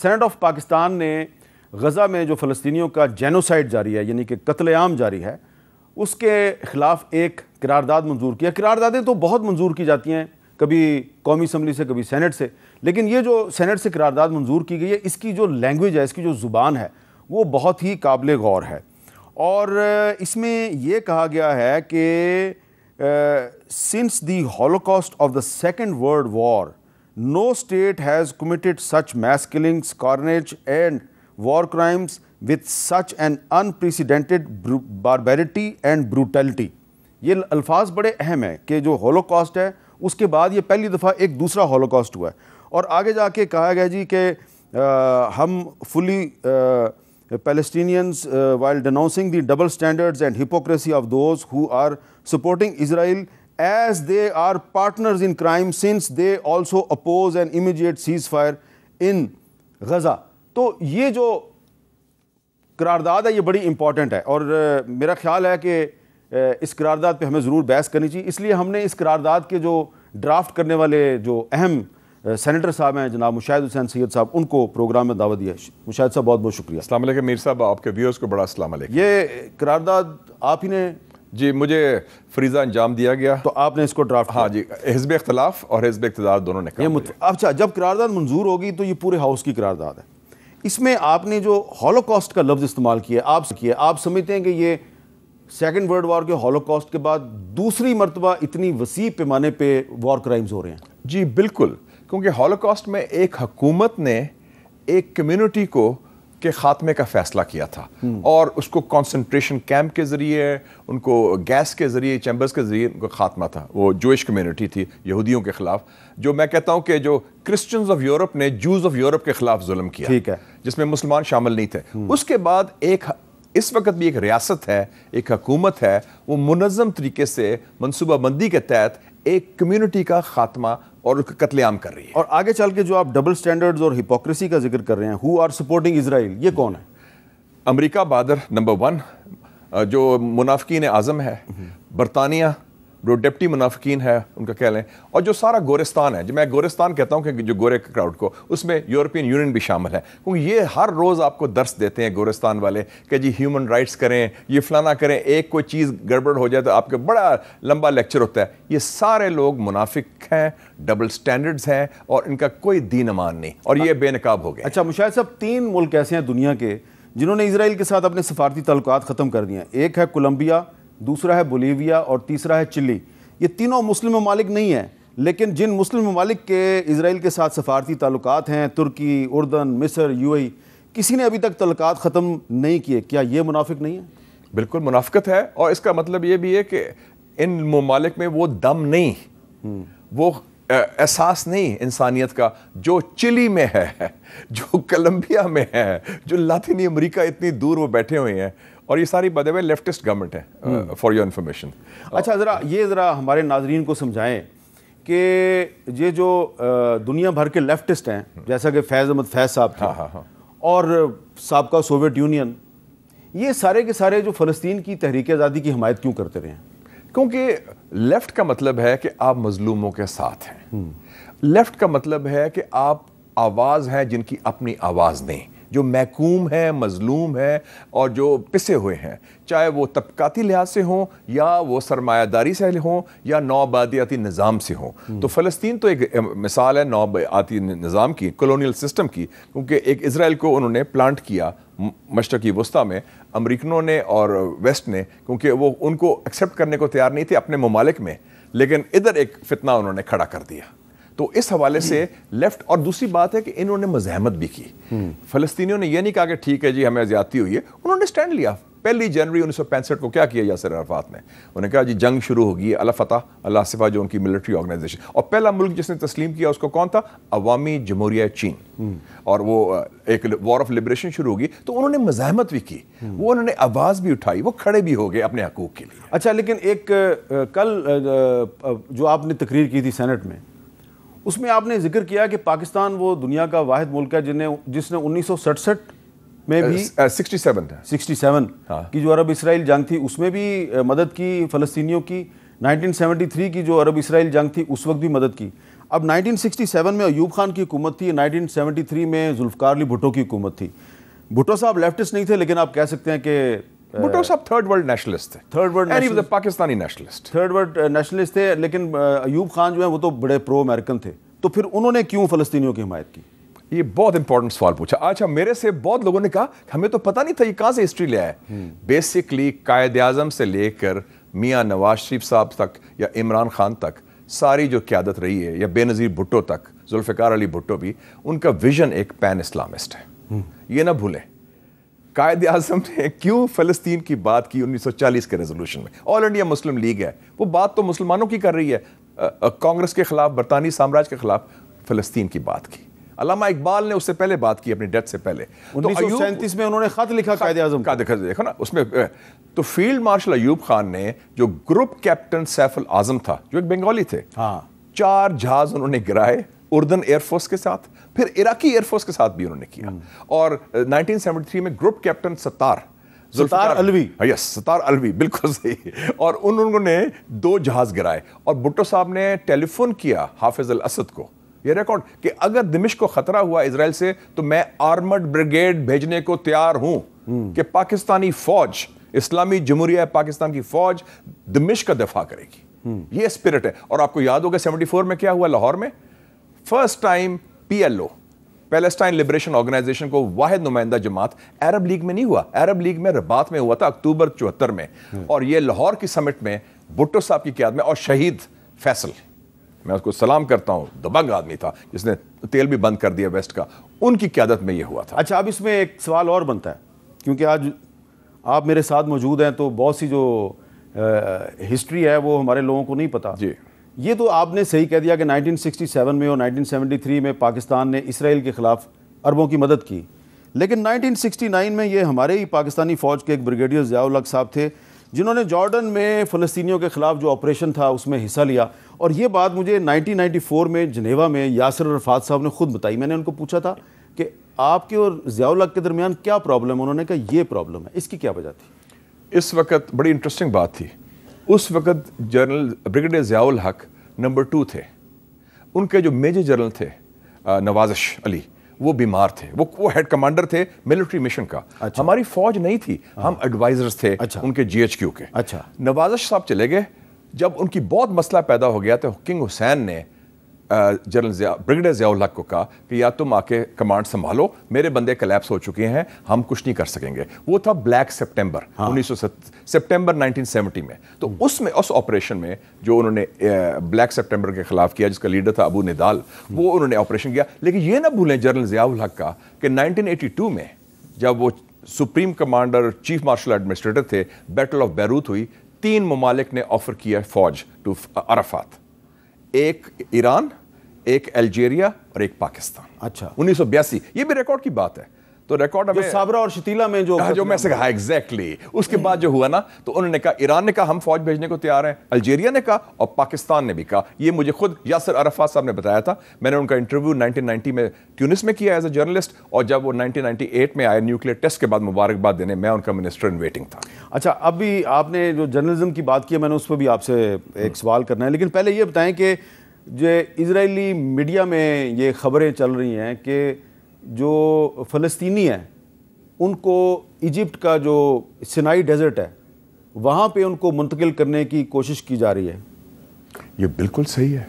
Saint of Pakistan نے غزہ میں جو فلسطینیوں کا جینوسائڈ جاری ہے، یعنی کہ قتل عام جاری ہے، اس کے خلاف ایک قرارداد منظور کیا. قراردادیں تو بہت منظور کی جاتی ہیں، کبھی قومی اسمبلی سے، کبھی سینٹ سے، لیکن یہ جو سینٹ سے قرارداد منظور کی گئی ہے، اس کی جو لینگویج ہے، اس کی جو زبان ہے، وہ بہت ہی قابل غور ہے. اور اس میں یہ کہا گیا ہے کہ since the Holocaust of the Second World War, no state has committed such mass killings, carnage and war crimes with such an unprecedented barbarity and brutality. یہ الفاظ بڑے اہم ہیں کہ جو ہولوکاسٹ ہے اس کے بعد یہ پہلی دفعہ ایک دوسرا ہولوکاسٹ ہوا ہے. اور آگے جا کے کہا گیا جی کہ ہم fully Palestinians while denouncing the double standards and hypocrisy of those who are supporting Israel as they are partners in crime since they also oppose an immediate ceasefire in Gaza. تو یہ جو قرارداد ہے یہ بڑی امپورٹنٹ ہے، اور میرا خیال ہے کہ اس قرارداد پہ ہمیں ضرور بحث کرنی چاہیے. اس لیے ہم نے اس قرارداد کے جو ڈرافٹ کرنے والے جو اہم سینیٹر صاحب ہیں جناب مشاہد حسین سید صاحب، ان کو پروگرام میں دعوت دیا. مشاہد صاحب بہت بہت شکریہ. السلام علیکم میر صاحب، آپ کے ویورز کو بڑا السلام علیکم. یہ قرارداد آپ ہی نے؟ جی مجھے فریضہ انجام دیا گیا. تو آپ نے اس کو ڈرافٹ؟ ہاں جی، حزب اختلاف اور حزب اقتدار دونوں نے کام کیا. اچھا، جب قرارداد منظور ہوگی تو یہ پورے ہاؤس کی قرارداد ہے. اس میں آپ نے جو ہولوکاسٹ کا لفظ استعمال کیا آپ سمجھتے ہیں کہ یہ سیکنڈ ورلڈ وار کے ہولوکاسٹ کے بعد دوسری مرتبہ اتنی وسیع پیمانے پہ وار کرائمز ہو رہے ہیں؟ جی بالکل، کیونکہ ہولوکاسٹ میں ایک حکومت نے ایک کمیونٹی کو کے خاتمے کا فیصلہ کیا تھا، اور اس کو کنسنٹریشن کیمپ کے ذریعے، ان کو گیس کے ذریعے، چیمبرز کے ذریعے ان کو خاتمہ تھا. وہ جوئش کمیونٹی تھی یہودیوں کے خلاف، جو میں کہتا ہوں کہ جو کرسچنز آف یورپ نے جوز آف یورپ کے خلاف ظلم کیا، ٹھیک ہے، جس میں مسلمان شامل نہیں تھے. اس کے بعد اس وقت بھی ایک ریاست ہے، ایک حکومت ہے، وہ منظم طریقے سے منصوبہ بندی کے تحت ایک کمیونٹی کا خاتمہ اور قتل عام کر رہی ہے. اور آگے چل کے جو آپ ڈبل سٹینڈرڈز اور ہپوکریسی کا ذکر کر رہے ہیں، ہو آر سپورٹنگ اسرائیل، یہ کون ہے؟ امریکہ بہادر نمبر 1 جو منافقین اعظم ہے، برطانیہ جو ڈپٹی منافقین ہے ان کا کہہ لیں، اور جو سارا گورستان ہے، جو میں گورستان کہتا ہوں کہ جو گورے کراؤڈ کو، اس میں یورپین یونین بھی شامل ہے، کیونکہ یہ ہر روز آپ کو درس دیتے ہیں گورستان والے کہ جی ہیومن رائٹس کریں، یہ فلانا کریں، ایک کوئی چیز گڑبڑ ہو جائے تو آپ کے بڑا لمبا لیکچر ہوتا ہے. یہ سارے لوگ منافق ہیں، ڈبل سٹینڈرڈز ہیں، اور ان کا کوئی دین امان نہیں، اور یہ بے نقاب ہو گئے. اچھا مشاہد صاحب، 3 ملک ایسے ہیں دنیا کے جنہوں نے اسرائیل کے ساتھ اپنے سفارتی تعلقات ختم کر دیے ہیں. ایک ہے کولمبیا، دوسرا ہے بولیویا، اور تیسرا ہے چلی. یہ تینوں مسلم ممالک نہیں ہیں، لیکن جن مسلم ممالک کے اسرائیل کے ساتھ سفارتی تعلقات ہیں، ترکی، اردن، مصر، UAE، کسی نے ابھی تک تعلقات ختم نہیں کیے. کیا یہ منافق نہیں ہے؟ بالکل منافقت ہے، اور اس کا مطلب یہ بھی ہے کہ ان ممالک میں وہ دم نہیں، وہ احساس نہیں انسانیت کا جو چلی میں ہے، جو کولمبیا میں ہے، جو لاطینی امریکہ اتنی دور وہ بیٹھے ہوئے ہیں. اور یہ ساری بدے ہوئے لیفٹسٹ گورنمنٹ ہے، فار یور انفارمیشن. اچھا ذرا ہمارے ناظرین کو سمجھائیں کہ یہ جو دنیا بھر کے لیفٹسٹ ہیں، جیسا کہ فیض احمد فیض صاحب تھے، اور سابقہ سوویت یونین، یہ سارے کے سارے جو فلسطین کی تحریک آزادی کی حمایت کیوں کرتے رہے ہیں؟ کیونکہ لیفٹ کا مطلب ہے کہ آپ مظلوموں کے ساتھ ہیں. لیفٹ کا مطلب ہے کہ آپ آواز ہیں جن کی اپنی آواز نہیں، جو محکوم ہیں، مظلوم ہیں، اور جو پسے ہوئے ہیں، چاہے وہ طبقاتی لحاظ سے ہوں، یا وہ سرمایہ داری سے ہوں، یا نوآبادیاتی نظام سے ہوں. تو فلسطین تو ایک مثال ہے نوآبادیاتی نظام کی، کولونیل سسٹم کی، کیونکہ ایک اسرائیل کو انہوں نے پلانٹ کیا مشرقی وسطیٰ میں، امریکنوں نے اور ویسٹ نے، کیونکہ وہ ان کو ایکسیپٹ کرنے کو تیار نہیں تھے اپنے ممالک میں، لیکن ادھر ایک فتنہ انہوں نے کھڑا کر دیا. تو اس حوالے سے لیفٹ، اور دوسری بات ہے کہ انہوں نے مزاحمت بھی کی. فلسطینیوں نے یہ نہیں کہا کہ ٹھیک ہے جی ہمیں زیادتی ہوئی ہے، انہوں نے سٹینڈ لیا. 1 جنوری 1965 کو کیا کیا یاسر عرفات نے؟ انہوں نے کہا جی جنگ شروع ہوگی، الفتح الصفا جو ان کی ملٹری آرگنائزیشن، اور پہلا ملک جس نے تسلیم کیا اس کو کون تھا؟ عوامی جمہوریہ چین. اور وہ ایک وار آف لبریشن شروع ہوگی. تو انہوں نے مزاحمت بھی کی، وہ انہوں نے آواز بھی اٹھائی، وہ کھڑے بھی ہو گئے اپنے حقوق کے لیے. اچھا لیکن ایک کل جو آپ نے تقریر کی تھی سینٹ میں، اس میں آپ نے ذکر کیا کہ پاکستان وہ دنیا کا واحد ملک ہے جس نے 1967 میں بھی 67 کی جو عرب اسرائیل جنگ تھی اس میں بھی مدد کی فلسطینیوں کی، 1973 کی جو عرب اسرائیل جنگ تھی اس وقت بھی مدد کی. اب 1967 میں ایوب خان کی حکومت تھی, 1973 میں ذوالفقار علی بھٹو کی حکومت تھی. بھٹو صاحب لیفٹسٹ نہیں تھے, لیکن آپ کہہ سکتے ہیں کہ بھٹو صاحب تھرڈ ورلڈ نیشنلسٹ تھے, Pakistani nationalist, third world nationalist تھے. لیکن ایوب خان جو ہیں وہ تو بڑے پرو امریکن تھے, تو پھر انہوں نے کیوں فلسطینیوں کی حمایت کی؟ یہ بہت امپورٹنٹ سوال پوچھا. اچھا, میرے سے بہت لوگوں نے کہا ہمیں تو پتہ نہیں تھا یہ کہاں سے ہسٹری لے آئے. بیسکلی قائد اعظم سے لے کر میاں نواز شریف صاحب تک یا عمران خان تک ساری جو قیادت رہی ہے, یا بے نظیر بھٹو تک, ذوالفقار علی بھٹو بھی, ان کا ویژن ایک پین اسلامسٹ ہے. یہ نہ بھولیں قائد اعظم نے کیوں فلسطین کی بات کی 1940 کے ریزولوشن میں. آل انڈیا مسلم لیگ ہے, وہ بات تو مسلمانوں کی کر رہی ہے, کانگریس کے خلاف, برطانوی سامراج کے خلاف فلسطین کی بات کی. علامہ اقبال نے اس سے پہلے بات کی اپنی ڈیتھ سے پہلے. 1937 میں انہوں نے خط لکھا قائد اعظم کا, دیکھا نا اس میں. تو فیلڈ مارشل ایوب خان نے, جو گروپ کیپٹن سیف الاعظم تھا جو ایک بنگالی تھے, 4 جہاز انہوں نے گرائے اردن ایئر فورس کے ساتھ, پھر عراقی ایئر فورس کے ساتھ بھی انہوں نے کیا. اور 1973 میں گروپ کیپٹن ستار الوی, یس ستار الوی, بالکل صحیح, اور انہوں نے 2 جہاز گرائے. اور بھٹو صاحب نے ٹیلی فون کیا حافظ الاسد کو, یہ ریکارڈ, کہ اگر دمشق کو خطرہ ہوا اسرائیل سے تو میں آرمڈ بریگیڈ بھیجنے کو تیار ہوں کہ پاکستانی فوج, اسلامی جمہوریہ پاکستان کی فوج دمشق کا دفاع کرے گی. یہ اسپرٹ ہے. اور آپ کو یاد ہوگا 74 میں کیا ہوا لاہور میں, first time PLO, Palestine liberation organisation کو واحد نمائندہ جماعت عرب لیگ میں نہیں ہوا, عرب لیگ میں رباط میں ہوا تھا اکتوبر 74 میں. اور یہ لاہور کی سمٹ میں بھٹو صاحب کی قیادت میں, اور شہید فیصل, میں اس کو سلام کرتا ہوں, دبنگ آدمی تھا جس نے تیل بھی بند کر دیا ویسٹ کا, ان کی قیادت میں یہ ہوا تھا. اچھا, اب اس میں ایک سوال اور بنتا ہے, کیونکہ آج آپ میرے ساتھ موجود ہیں, تو بہت سی جو ہسٹری ہے وہ ہمارے لوگوں کو نہیں پتا. جی, یہ تو آپ نے صحیح کہہ دیا کہ 1967 میں اور 1973 میں پاکستان نے اسرائیل کے خلاف عربوں کی مدد کی, لیکن 1969 میں یہ ہمارے ہی پاکستانی فوج کے ایک بریگیڈیئر ضیاء الحق صاحب تھے جنہوں نے جارڈن میں فلسطینیوں کے خلاف جو آپریشن تھا اس میں حصہ لیا. اور یہ بات مجھے 1994 میں جنیوا میں یاسر عرفات صاحب نے خود بتائی. میں نے ان کو پوچھا تھا کہ آپ کے اور ضیاء الحق کے درمیان کیا پرابلم ہے, انہوں نے کہا یہ پرابلم ہے. اس کی کیا وجہ تھی؟ اس وقت بڑی انٹرسٹنگ بات تھی. اس وقت جنرل بریگیڈیئر ضیاء الحق نمبر 2 تھے. ان کے جو میجر جنرل تھے نوازش علی, وہ بیمار تھے, وہ ہیڈ کمانڈر تھے ملٹری مشن کا. ہماری فوج نہیں تھی, ہم ایڈوائزرز تھے ان کے GHQ کے. نوازش صاحب چلے گئے. جب ان کی بہت مسئلہ پیدا ہو گیا تو کنگ حسین نے جنرل بریگیڈیئر ضیاء الحق کو کہا کہ یا تم آ کے کمانڈ سنبھالو, میرے بندے کلیپس ہو چکے ہیں, ہم کچھ نہیں کر سکیں گے. وہ تھا بلیک سپٹمبر, 1970 میں. تو اس آپریشن میں جو انہوں نے بلیک سپٹمبر کے خلاف کیا, جس کا لیڈر تھا ابو نضال, وہ انہوں نے آپریشن کیا. لیکن یہ نہ بھولیں جنرل ضیاء الحق کا کہ 1982 میں جب وہ supreme commander chief marshal administrator تھے, بیٹل آف بیروت ہوئی, 3 ممالک نے آفر کیا فوج ٹو عرفات, ایک ایران, ایک الجیریا اور ایک پاکستان. اچھا, 1982, یہ بھی ریکارڈ کی بات ہے. تو ریکارڈ جو صابرہ اور شتیلا میں جو میں سے کہا ایگزیکٹلی. اس کے بعد جو ہوا نا, تو انہوں نے کہا, ایران نے کہا ہم فوج بھیجنے کو تیار ہیں, الجیریا نے کہا, اور پاکستان نے بھی کہا. یہ مجھے خود یاسر عرفات صاحب نے بتایا تھا. میں نے ان کا انٹرویو 1990 میں ٹیونس میں کیا ایز اے جرنلسٹ, اور جب وہ 1998 میں آئے نیوکلیئر ٹیسٹ کے بعد مبارکباد دینے, میں ان کا منسٹر ان ویٹنگ تھا. اچھا, اب بھی آپ نے جو جرنلزم کی بات کی ہے, میں نے اس پہ بھی آپ سے ایک سوال کرنا ہے, لیکن پہلے یہ بتائیں کہ جو اسرائیلی میڈیا میں یہ خبریں چل رہی ہیں کہ جو فلسطینی ہیں ان کو ایجپٹ کا جو سینائی ڈیزرٹ ہے وہاں پہ ان کو منتقل کرنے کی کوشش کی جا رہی ہے. یہ بالکل صحیح ہے.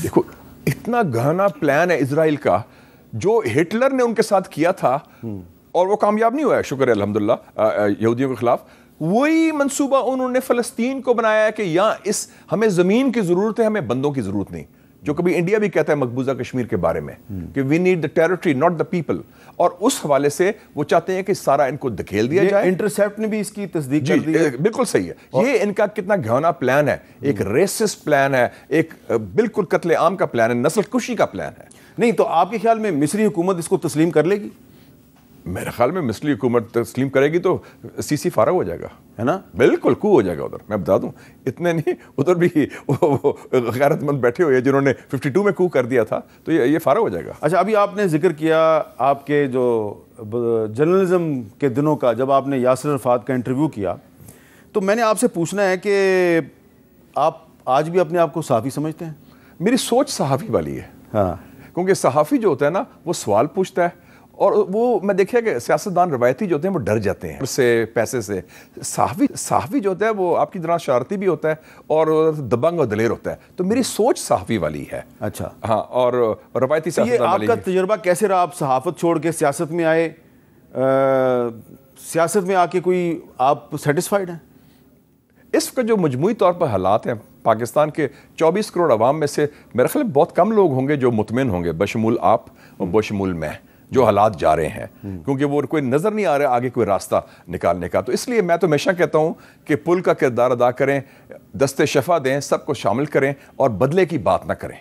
دیکھو, اتنا گہنا پلان ہے اسرائیل کا, جو ہٹلر نے ان کے ساتھ کیا تھا اور وہ کامیاب نہیں ہوا ہے, شکر ہے الحمدللہ, یہودیوں کے خلاف. وہی منصوبہ انہوں نے فلسطین کو بنایا ہے کہ یہاں ہمیں زمین کی ضرورت ہے, ہمیں بندوں کی ضرورت نہیں. جو کبھی انڈیا بھی کہتا ہے مقبوضہ کشمیر کے بارے میں کہ we need the territory not the people, اور اس حوالے سے وہ چاہتے ہیں کہ سارا ان کو دھکیل دیا جائے. انٹرسیپٹ نے بھی اس کی تصدیق کر دی ہے. بالکل صحیح ہے. یہ ان کا کتنا گہنا پلان ہے, ایک ریسسٹ پلان ہے, ایک بالکل قتل عام کا پلان ہے, نسل کشی کا پلان ہے. نہیں تو آپ کے خیال میں مصری حکومت اس کو تسلیم کر لے گی؟ میرے خیال میں مصری حکومت تسلیم کرے گی تو سی فارغ ہو جائے گا, ہے نا, بالکل کو ہو جائے گا. ادھر میں بتا دوں, اتنے نہیں, ادھر بھی غیرت مند بیٹھے ہوئے ہیں جنہوں نے 52 میں کو کر دیا تھا, تو یہ فارغ ہو جائے گا. اچھا, ابھی آپ نے ذکر کیا آپ کے جو جرنلزم کے دنوں کا, جب آپ نے یاسر عرفات کا انٹرویو کیا, تو میں نے آپ سے پوچھنا ہے کہ آپ آج بھی اپنے آپ کو صحافی سمجھتے ہیں؟ میری سوچ صحافی والی ہے. ہاں کیونکہ صحافی جو ہوتا ہے نا وہ سوال پوچھتا ہے, اور وہ میں دیکھا کہ سیاستدان روایتی جو ہوتے ہیں وہ ڈر جاتے ہیں سے پیسے سے. صحافی جو ہوتا ہے وہ آپ کی طرح شرارتی بھی ہوتا ہے اور دبنگ اور دلیر ہوتا ہے. تو میری سوچ صحافی والی ہے. اچھا, ہاں, اور روایتی یہ آپ کا تجربہ کیسے رہا؟ آپ صحافت چھوڑ کے سیاست میں آئے, سیاست میں آ کے کوئی آپ سیٹسفائیڈ ہیں؟ اس وقت جو مجموعی طور پر حالات ہیں پاکستان کے 24 کروڑ عوام میں سے میرے خیال میں بہت کم لوگ ہوں گے جو مطمئن ہوں گے, بشمول آپ اور بشمول میں, جو حالات جا رہے ہیں, کیونکہ وہ کوئی نظر نہیں آ رہا آگے کوئی راستہ نکالنے کا. تو اس لیے میں تو ہمیشہ کہتا ہوں کہ پل کا کردار ادا کریں, دست شفا دیں, سب کو شامل کریں اور بدلے کی بات نہ کریں.